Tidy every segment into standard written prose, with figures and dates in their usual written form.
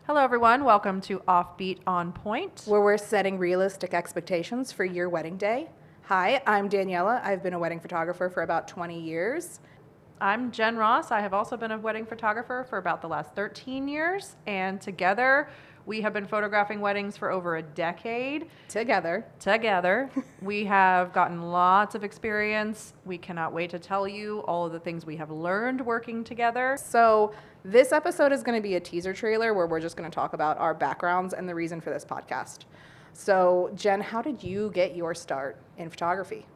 Hello, everyone. Welcome to Offbeat On Point. where we're setting realistic expectations for your wedding day. Hi, I'm Daniella. I've been a wedding photographer for about 20 years. I'm Jen Ross. I have also been a wedding photographer for about the last 13 years, and together we have been photographing weddings for over a decade. Together. We have gotten lots of experience. We cannot wait to tell you all of the things we have learned working together. So, this episode is going to be a teaser trailer where we're just going to talk about our backgrounds and the reason for this podcast. So, Jen, how did you get your start in photography?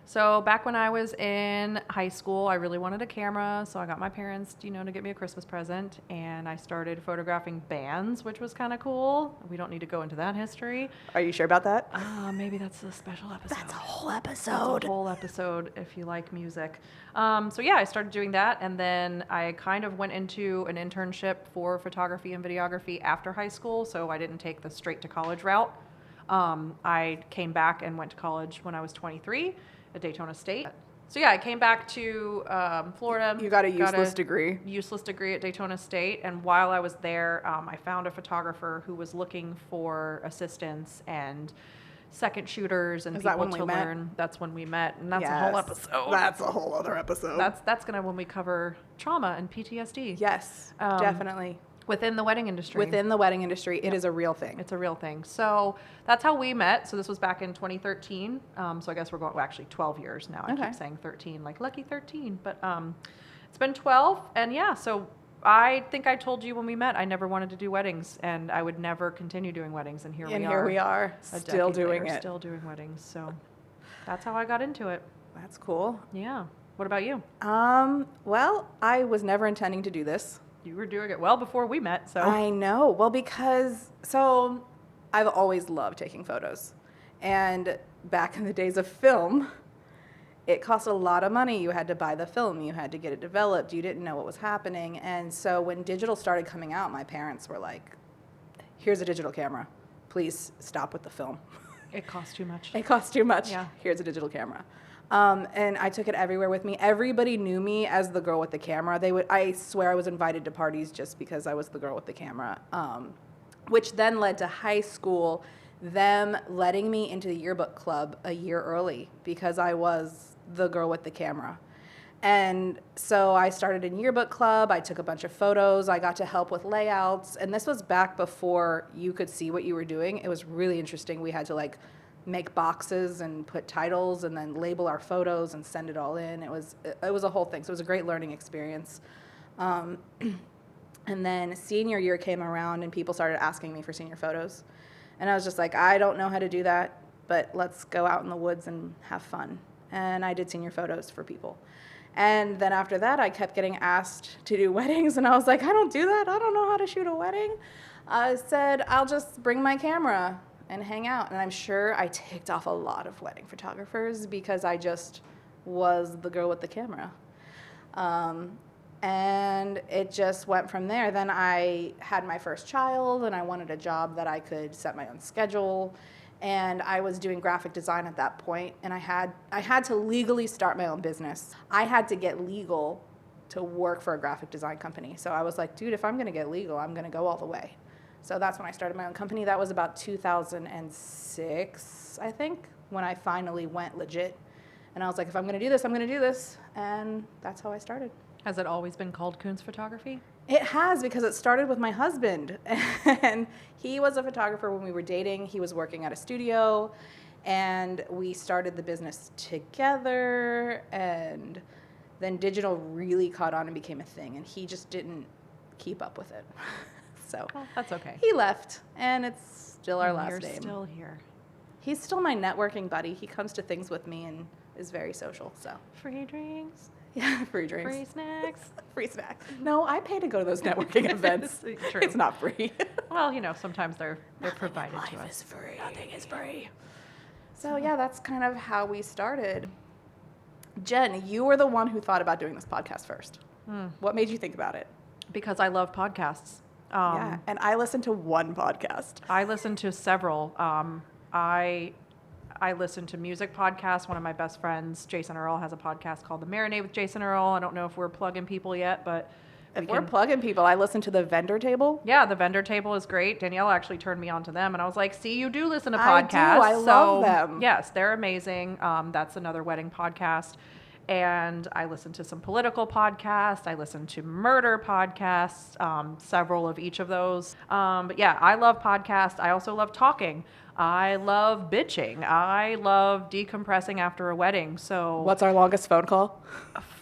So back when I was in high school, I really wanted a camera, so I got my parents, to get me a Christmas present, and I started photographing bands, which was kind of cool. We don't need to go into that history. Are you sure about that? Maybe that's a special episode. That's a whole episode. That's a whole episode if you like music. I started doing that, and then I kind of went into an internship for photography and videography after high school, so I didn't take the straight to college route. I came back and went to college when I was 23 at Daytona State. So I came back to Florida. You got a useless degree. Useless degree at Daytona State. And while I was there, I found a photographer who was looking for assistants and second shooters and people to learn. That's when we met, and that's a whole episode. That's a whole other episode. That's gonna when we cover trauma and PTSD. Yes, definitely. Within the wedding industry. It is a real thing. It's a real thing. So that's how we met. So this was back in 2013. So I guess we're going, actually 12 years now. I keep saying 13, like lucky 13. But it's been 12. And so I think I told you when we met, I never wanted to do weddings. And I would never continue doing weddings. And here we are. Still doing weddings. So that's how I got into it. That's cool. Yeah. What about you? Well, I was never intending to do this. You were doing it well before we met, so. I know. Well, because I've always loved taking photos. And back in the days of film, it cost a lot of money. You had to buy the film. You had to get it developed. You didn't know what was happening. And so when digital started coming out, my parents were like, here's a digital camera. Please stop with the film. It costs too much. Yeah. Here's a digital camera. And I took it everywhere with me. Everybody knew me as the girl with the camera. I swear I was invited to parties just because I was the girl with the camera. Which then led to high school, them letting me into the yearbook club a year early because I was the girl with the camera. And so I started in yearbook club. I took a bunch of photos. I got to help with layouts. And this was back before you could see what you were doing. It was really interesting. We had to make boxes and put titles and then label our photos and send it all in. It was a whole thing. So it was a great learning experience. And then senior year came around and people started asking me for senior photos. And I was just like, I don't know how to do that, but let's go out in the woods and have fun. And I did senior photos for people. And then after that, I kept getting asked to do weddings. And I was like, I don't do that. I don't know how to shoot a wedding. I said, I'll just bring my camera and hang out. And I'm sure I ticked off a lot of wedding photographers because I just was the girl with the camera. And it just went from there. Then I had my first child and I wanted a job that I could set my own schedule. And I was doing graphic design at that point, and I had to legally start my own business. I had to get legal to work for a graphic design company. So I was like, dude, if I'm gonna get legal, I'm gonna go all the way. So that's when I started my own company. That was about 2006, I think, when I finally went legit. And I was like, if I'm going to do this, I'm going to do this. And that's how I started. Has it always been called Koontz Photography? It has, because it started with my husband. And he was a photographer when we were dating. He was working at a studio. And we started the business together. And then digital really caught on and became a thing. And he just didn't keep up with it. So that's okay. He left, and it's still our last name. You're still here. He's still my networking buddy. He comes to things with me and is very social. So free drinks. Yeah, free drinks. Free snacks. Free snacks. No, I pay to go to those networking events. True. It's not free. Well, sometimes they're provided to us. Life is free. Nothing is free. So that's kind of how we started. Jen, you were the one who thought about doing this podcast first. What made you think about it? Because I love podcasts. And I listened to one podcast. I listened to several. I listen to music podcasts. One of my best friends, Jason Earl, has a podcast called The Marinade with Jason Earl. I don't know if we're plugging people yet, but If we're plugging people, I listen to the vendor table. Yeah, the vendor table is great. Danielle actually turned me on to them, and I was like, see, you do listen to I podcasts. do. I love them. Yes, they're amazing. That's another wedding podcast. And I listen to some political podcasts. I listen to murder podcasts, several of each of those. But yeah, I love podcasts. I also love talking. I love bitching. I love decompressing after a wedding. So What's our longest phone call?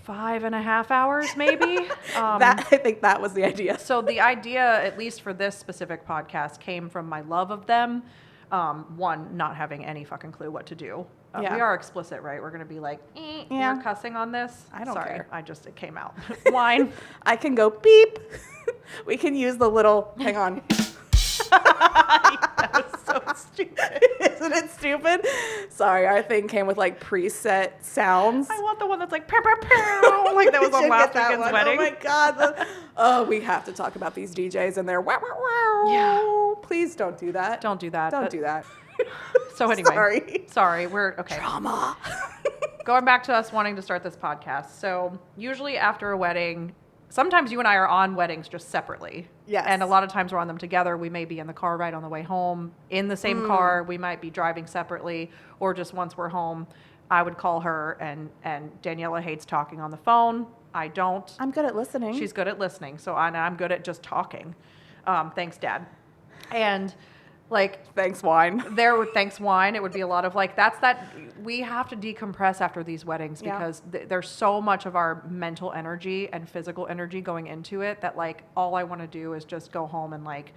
5.5 hours, maybe. I think that was the idea. So the idea, at least for this specific podcast, came from my love of them. One, not having any fucking clue what to do. Yeah. We are explicit, right? We're going to be like, you're cussing on this? I don't care. It came out. Wine. I can go beep. We can use the little, hang on. That was so stupid. Isn't it stupid? Sorry, our thing came with like preset sounds. I want the one that's like, pow, pow, pow, like that was on last weekend's wedding. Oh my God. We have to talk about these DJs and their wow, wow, wow. Yeah. Please don't do that. Don't do that. Don't do that. So anyway. Sorry. We're okay. Drama. Going back to us wanting to start this podcast. So usually after a wedding, sometimes you and I are on weddings just separately. Yes. And a lot of times we're on them together. We may be in the car ride on the way home, in the same car. We might be driving separately, or just once we're home, I would call her, and Daniella hates talking on the phone. I don't. I'm good at listening. She's good at listening. So I'm good at just talking. Thanks, Dad. And like, thanks, wine. Thanks, wine. It would be a lot of like, we have to decompress after these weddings because there's so much of our mental energy and physical energy going into it that like, all I want to do is just go home and like,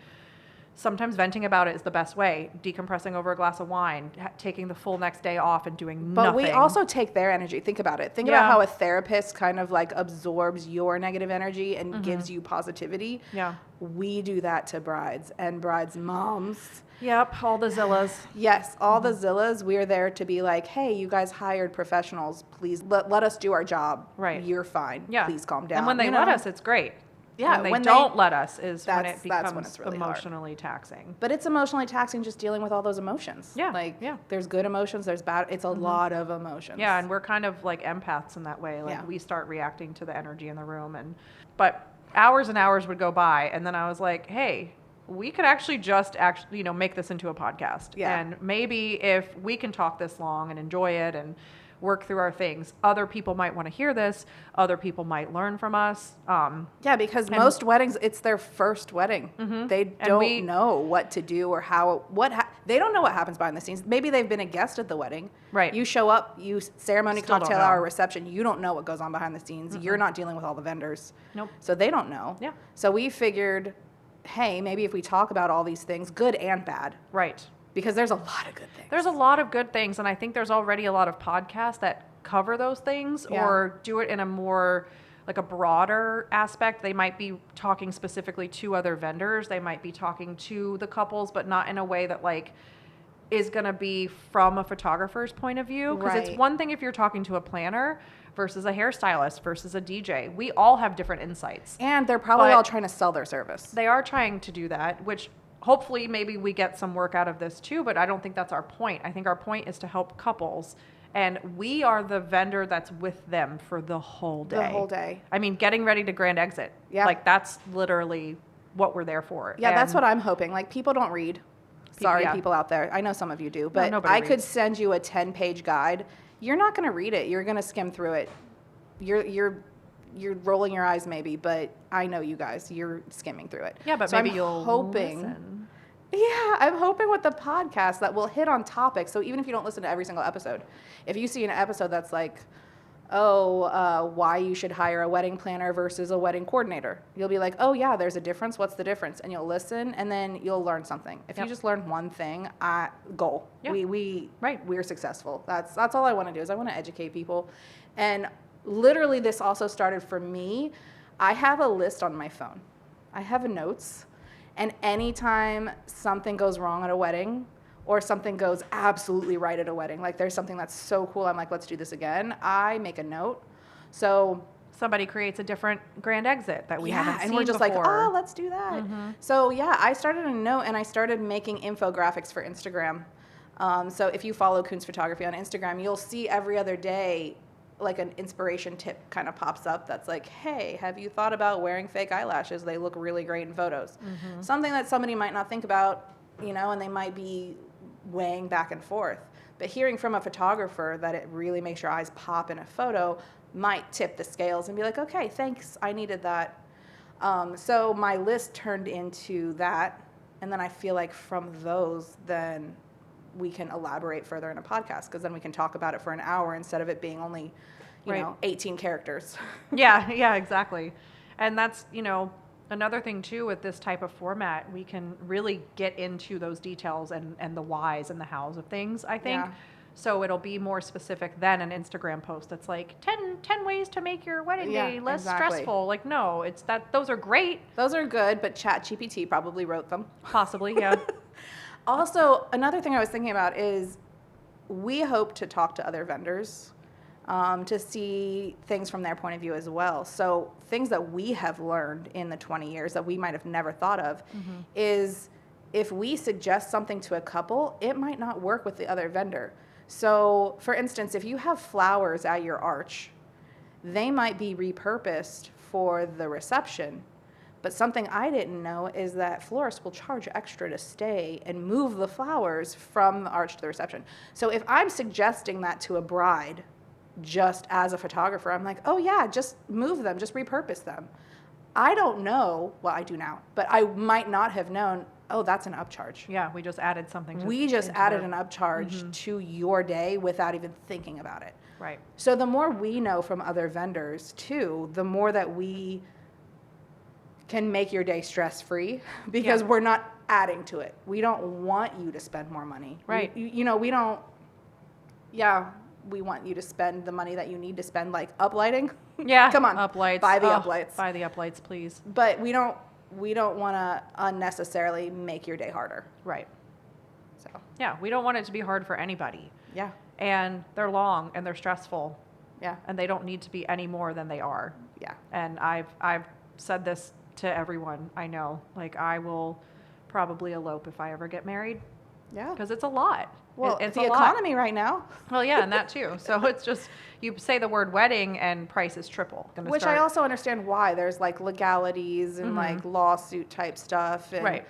sometimes venting about it is the best way. Decompressing over a glass of wine, taking the full next day off and doing nothing. But we also take their energy. Think about it. Think about how a therapist kind of like absorbs your negative energy and gives you positivity. Yeah. We do that to brides and brides' moms. Yep, all the Zillas. Yes, all the Zillas. We're there to be like, hey, you guys hired professionals. Please let us do our job. Right. You're fine. Yeah. Please calm down. And when they let us, it's great. Yeah, when they don't let us is when it that's becomes when it's really emotionally taxing. But it's emotionally taxing just dealing with all those emotions. Yeah. Like, yeah. There's good emotions, there's bad. It's a lot of emotions. Yeah, and we're kind of like empaths in that way. Like we start reacting to the energy in the room, but hours and hours would go by, and then I was like, hey, we could actually make this into a podcast. Yeah. And maybe if we can talk this long and enjoy it and work through our things, other people might want to hear this. Other people might learn from us. Yeah, because most weddings, it's their first wedding. They don't know what to do or they don't know what happens behind the scenes. Maybe they've been a guest at the wedding. Right. You show up, you ceremony, Still cocktail hour, reception. You don't know what goes on behind the scenes. You're not dealing with all the vendors. Nope. So they don't know. Yeah. So we figured, hey, maybe if we talk about all these things, good and bad. Right. Because there's a lot of good things. There's a lot of good things, and I think there's already a lot of podcasts that cover those things or do it in a more like a broader aspect. They might be talking specifically to other vendors. They might be talking to the couples, but not in a way that like is going to be from a photographer's point of view. Because it's one thing if you're talking to a planner versus a hairstylist versus a DJ. We all have different insights. And they're probably all trying to sell their service. They are trying to do that, which hopefully maybe we get some work out of this too, but I don't think that's our point. I think our point is to help couples, and we are the vendor that's with them for the whole day. The whole day. I mean, getting ready to grand exit. Yeah. Like that's literally what we're there for. Yeah, that's what I'm hoping. Like people don't read. Sorry, people out there. I know some of you do, but I could send you a 10-page guide. You're not going to read it. You're going to skim through it. You're rolling your eyes maybe, but I know you guys. You're skimming through it. Yeah, but so maybe you'll listen. Yeah, I'm hoping with the podcast that we'll hit on topics. So even if you don't listen to every single episode, if you see an episode that's like, why you should hire a wedding planner versus a wedding coordinator, you'll be like, oh yeah, there's a difference. What's the difference? And you'll listen, and then you'll learn something. If you just learn one thing, goal. Yeah. We're successful. That's all I want to do is I want to educate people. And literally this also started for me. I have a list on my phone. I have notes. And anytime something goes wrong at a wedding or something goes absolutely right at a wedding, like there's something that's so cool, I'm like, let's do this again, I make a note. So somebody creates a different grand exit that we haven't seen and we're just before. like, oh, let's do that. So I started a note and I started making infographics for Instagram. So if you follow Koontz Photography on Instagram, you'll see every other day like an inspiration tip kind of pops up that's like, hey, have you thought about wearing fake eyelashes? They look really great in photos. Something that somebody might not think about, you know, and they might be weighing back and forth. But hearing from a photographer that it really makes your eyes pop in a photo might tip the scales and be like, okay, thanks, I needed that. So my list turned into that. And then I feel like from those, then we can elaborate further in a podcast, because then we can talk about it for an hour instead of it being only, you know, 18 characters. Yeah, exactly. And that's, you know, another thing too with this type of format, we can really get into those details and the whys and the hows of things, I think. Yeah. So it'll be more specific than an Instagram post that's like 10 ways to make your wedding day less stressful. Like, no, it's that those are great. Those are good, but ChatGPT probably wrote them. Possibly, yeah. Also, another thing I was thinking about is we hope to talk to other vendors to see things from their point of view as well. So things that we have learned in the 20 years that we might have never thought of is if we suggest something to a couple, it might not work with the other vendor. So, for instance, if you have flowers at your arch, they might be repurposed for the reception. But something I didn't know is that florists will charge extra to stay and move the flowers from the arch to the reception. So if I'm suggesting that to a bride, just as a photographer, I'm like, oh yeah, just move them, just repurpose them. I don't know, well, I do now, but I might not have known, oh, that's an upcharge. Yeah, we just added something. We just added an upcharge to your day without even thinking about it. Right. So the more we know from other vendors too, the more that we can make your day stress-free, because we're not adding to it. We don't want you to spend more money. Right. You know, we don't, we want you to spend the money that you need to spend, like uplighting. Yeah. Come on. Uplights. Buy the uplights. Buy the uplights, please. But we don't want to unnecessarily make your day harder. Right. So. Yeah, we don't want it to be hard for anybody. Yeah. And they're long and they're stressful. Yeah. And they don't need to be any more than they are. Yeah. And I've said this to everyone I know. Like, I will probably elope if I ever get married. Yeah. Because it's a lot. Well, it's the economy right now. Well, yeah, and that too. So it's just, you say the word wedding and prices triple. Which I also understand why. There's like legalities and like lawsuit type stuff. And, right.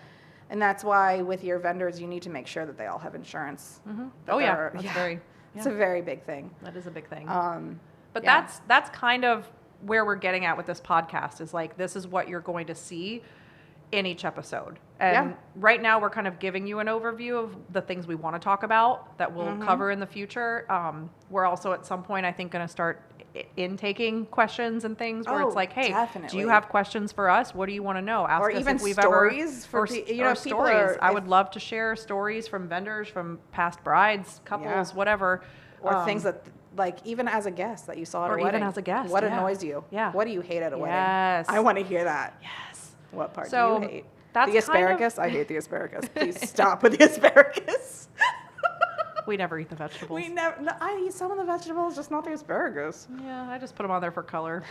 And that's why with your vendors, you need to make sure that they all have insurance. Oh yeah, it's a very big thing. That is a big thing. But yeah. that's kind of where we're getting at with this podcast, is like, this is what you're going to see in each episode. And right now we're kind of giving you an overview of the things we want to talk about that we'll cover in the future. We're also at some point, I think, going to start intaking questions and things where it's like, hey, do you have questions for us? What do you want to know? Ask or us even if we've stories ever, or stories. I would love to share stories from vendors, from past brides, couples, whatever. Or things that, like, even as a guest that you saw at a wedding. Or even as a guest. What annoys you? Yeah. What do you hate at a wedding? Yes. I want to hear that. Yes. What part do you hate? That's the asparagus? I hate the asparagus. Please stop with the asparagus. We never eat the vegetables. I eat some of the vegetables, just not the asparagus. Yeah, I just put them on there for color.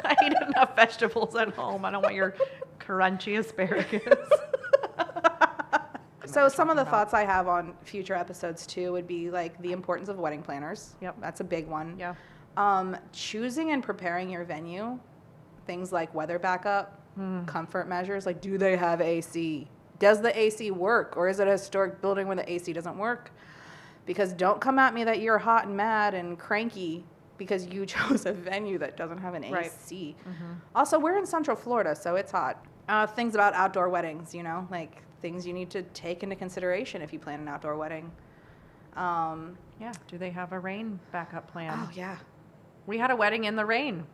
I eat enough vegetables at home. I don't want your crunchy asparagus. So some of the thoughts I have on future episodes too would be like the importance of wedding planners. Yep. That's a big one. Yeah. Choosing and preparing your venue, things like weather backup, comfort measures, like do they have AC? Does the AC work? Or is it a historic building where the AC doesn't work? Because don't come at me that you're hot and mad and cranky because you chose a venue that doesn't have an AC. Also, we're in Central Florida, so it's hot. Things about outdoor weddings, you know, like things you need to take into consideration if you plan an outdoor wedding. Yeah. Do they have a rain backup plan? Oh, yeah. We had a wedding in the rain.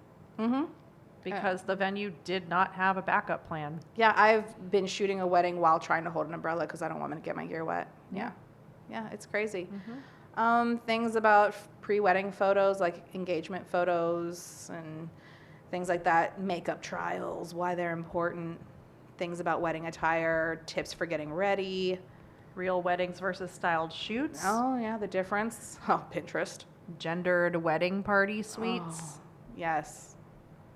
Because the venue did not have a backup plan. Yeah, I've been shooting a wedding while trying to hold an umbrella because I don't want to get my gear wet. Yeah. Yeah, it's crazy. Things about pre-wedding photos, like engagement photos and things like that, makeup trials, why they're important, things about wedding attire, tips for getting ready. Real weddings versus styled shoots. Oh, yeah, the difference. Oh, Pinterest. Gendered wedding party suites. Oh, yes.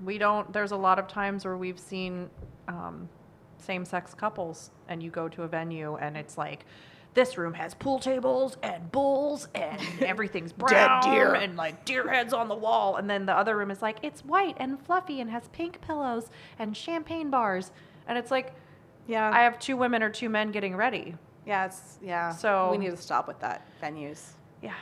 There's a lot of times where we've seen same-sex couples and you go to a venue and it's like this room has pool tables and bowls and everything's brown Dead deer. and like deer heads on the wall. And then the other room is like, it's white and fluffy and has pink pillows and champagne bars. And it's like, Yeah. I have 2 women or 2 men getting ready. Yeah. So- we need to stop with that. Venues. Yeah.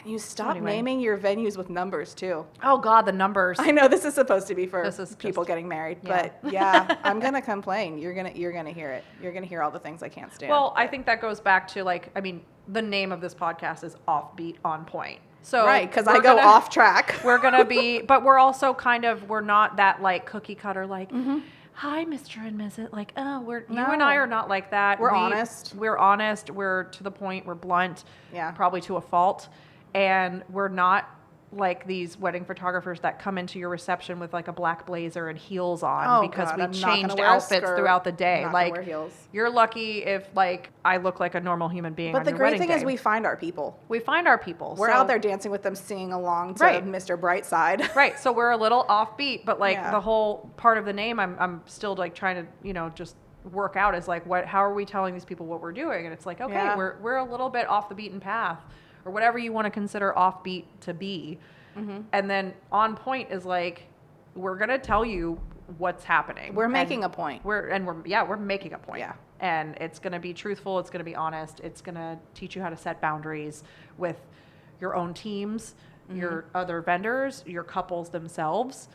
Venues. Stop Anyway. naming your venues with numbers too. Oh God, the numbers. I know this is supposed to be for This is people just- getting married, yeah. but yeah, I'm gonna complain. You're gonna hear it. You're gonna hear all the things I can't stand. Well, I think that goes back to like, I mean, the name of this podcast is Offbeat On Point. So right, because I we're go gonna- off track. We're gonna be, but we're also kind of, we're not that like cookie cutter, like, Mm-hmm. hi, Mr. and Mrs. Like, oh, you No. and I are not like that. We're honest. We're honest. We're to the point. We're blunt. Yeah. Probably to a fault, and we're not like these wedding photographers that come into your reception with like a black blazer and heels on Oh, because God, we I'm not gonna changed wear a outfits skirt. throughout the day. I'm not gonna Like, wear heels. you're lucky if like I look like a normal human being. But on the your great wedding thing is day. we find our people. We find our people. We're So- out there dancing with them, singing along to Right. Mr. Brightside. Right. So we're a little offbeat, but like Yeah. the whole part of the name, I'm still like trying to, just work out is like, how are we telling these people what we're doing? And it's like, okay, Yeah. we're a little bit off the beaten path or whatever you want to consider offbeat to be. Mm-hmm. And then on point is like, we're going to tell you what's happening. We're And making a point. we're making a point. Yeah. And it's going to be truthful. It's going to be honest. It's going to teach you how to set boundaries with your own teams, Mm-hmm. your other vendors, your couples themselves,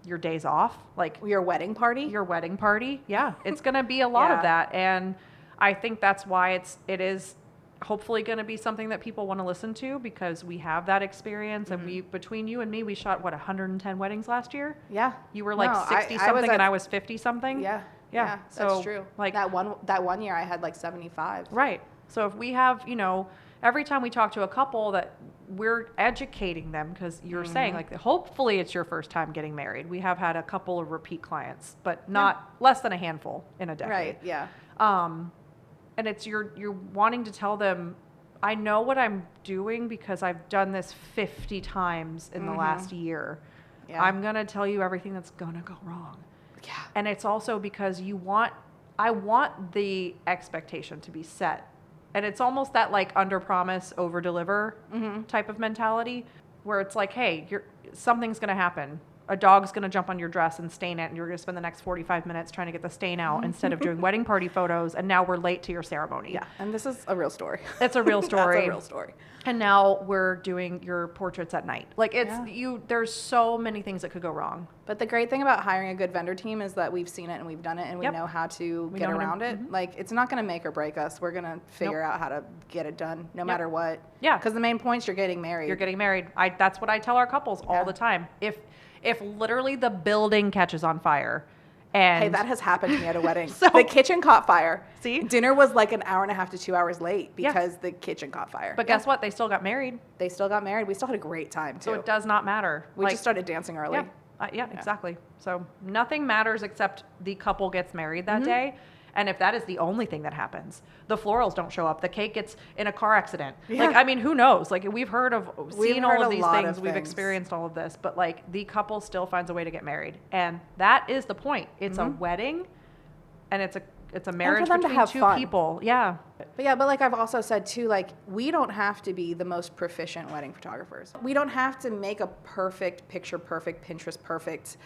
your days off, like Your wedding party. your wedding party. Yeah. It's going to be a lot Yeah. of that. And I think that's why it is hopefully going to be something that people want to listen to because we have that experience. Mm-hmm. And between you and me, we shot 110 weddings last year. Yeah. You were like No, 60 I something was and at- I was 50 something. Yeah. Yeah. That's So, true. like- that one year I had like 75. Right. So if we have, every time we talk to a couple that we're educating them because you're saying like, hopefully it's your first time getting married. We have had a couple of repeat clients, but not less than a handful in a decade. Right. Yeah. And it's you're wanting to tell them, I know what I'm doing because I've done this 50 times in the last year. Yeah. I'm going to tell you everything that's going to go wrong. Yeah. And it's also because I want the expectation to be set. And it's almost that like under promise, over deliver type of mentality where it's like, hey, something's going to happen. A dog's going to jump on your dress and stain it, and you're going to spend the next 45 minutes trying to get the stain out instead of doing wedding party photos, and now we're late to your ceremony. Yeah. And this is a real story. It's a real story. That's a real story. And now we're doing your portraits at night. Like Yeah. there's so many things that could go wrong. But the great thing about hiring a good vendor team is that we've seen it and we've done it and we Yep. know how to We get know how to- around it. Like, it's not going to make or break us. We're going to figure out how to get it done no matter what. Yeah. Because the main point's you're getting married. You're getting married. That's what I tell our couples all the time. If literally the building catches on fire and Hey, that has happened to me at a wedding. So- the kitchen caught fire. See? Dinner was like an hour and a half to 2 hours late Yeah. because the kitchen caught fire. but guess what? They still got married. They still got married. We still had a great time, too. So it does not matter. We just started dancing early. Yeah, exactly. So nothing matters except the couple gets married that day. And if that is the only thing that happens, the florals don't show up, the cake gets in a car accident. Yeah. Like, I mean, who knows? Like, we've heard We've all heard of a these lot things, of we've things. experienced all of this, but like the couple still finds a way to get married. And that is the point. It's a wedding and it's a marriage them to between have two fun. people. Yeah. But like I've also said too, like, we don't have to be the most proficient wedding photographers. We don't have to make a perfect, picture perfect, Pinterest perfect,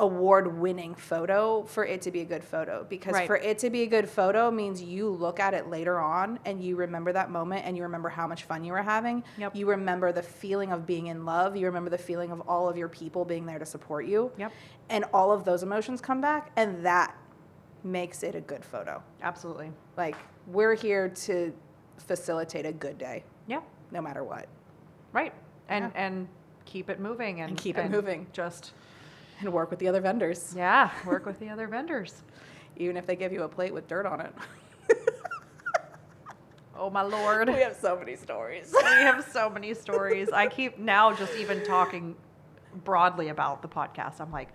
award-winning photo for it to be a good photo. Because Right. for it to be a good photo means you look at it later on and you remember that moment and you remember how much fun you were having. Yep. You remember the feeling of being in love. You remember the feeling of all of your people being there to support you. Yep. And all of those emotions come back, and that makes it a good photo. Absolutely. Like, we're here to facilitate a good day, Yeah. no matter what, Right. And Yeah. and keep it moving And keep it moving. Just and work with the other vendors, work with the other vendors. even if they give you a plate with dirt on it. Oh my Lord. We have so many stories. We have so many stories. I keep now just even talking broadly about the podcast. I'm like,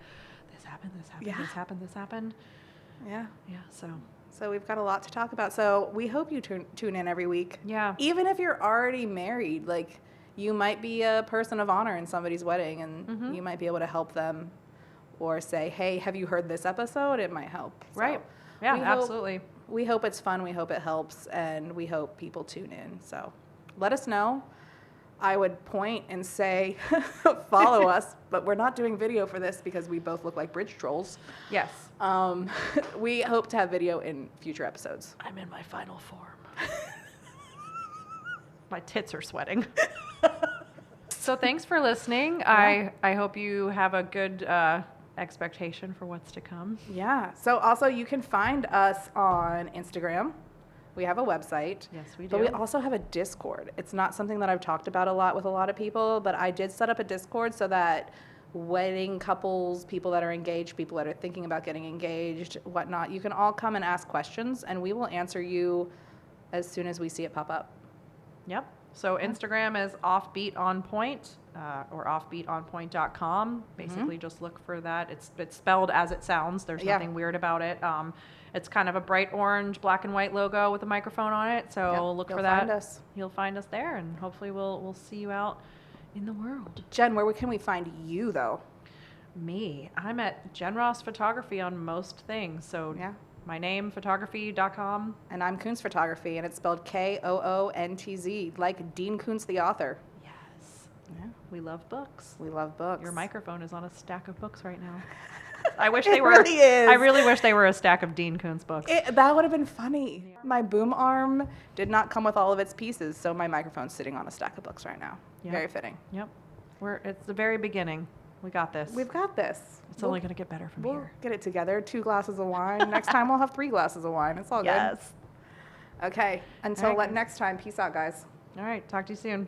this happened, this happened, Yeah. this happened, this happened. Yeah. Yeah, so So we've got a lot to talk about. So we hope you tune in every week. yeah. Even if you're already married, like, you might be a person of honor in somebody's wedding, and you might be able to help them, or say, hey, have you heard this episode? It might help. So Right. Yeah, we hope- absolutely. we hope it's fun. We hope it helps, and we hope people tune in. So let us know. I would point and say, follow us, but we're not doing video for this because we both look like bridge trolls. Yes. We hope to have video in future episodes. I'm in my final form. My tits are sweating. So thanks for listening. Yeah. I hope you have a good expectation for what's to come. Yeah. So also you can find us on Instagram. We have a website. Yes, we do. But we also have a Discord. It's not something that I've talked about a lot with a lot of people, but I did set up a Discord so that wedding couples, people that are engaged, people that are thinking about getting engaged, whatnot, you can all come and ask questions, and we will answer you as soon as we see it pop up. Yep. So Instagram is Offbeat On Point, or offbeatonpoint.com. Basically, just look for that. It's spelled as it sounds. There's nothing weird about it. It's kind of a bright orange, black and white logo with a microphone on it. So look for that. Find us. You'll find us there, and hopefully we'll see you out in the world. Jen, where can we find you though? Me, I'm at Jen Ross Photography on most things. So my name, photography.com. And I'm Koontz Photography, and it's spelled Koontz, like Dean Koontz, the author. Yes. Yeah. We love books. We love books. Your microphone is on a stack of books right now. I wish they were. Really is. I really wish they were a stack of Dean Koontz books. That would have been funny. Yeah. My boom arm did not come with all of its pieces, so my microphone's sitting on a stack of books right now. Yep. Very fitting. Yep. It's the very beginning. We got this. We've got this. It's only going to get better from here. Get it together. 2 glasses of wine. Next time we'll have 3 glasses of wine. It's all good. Yes. Okay. Until next time. Peace out, guys. All right. Talk to you soon.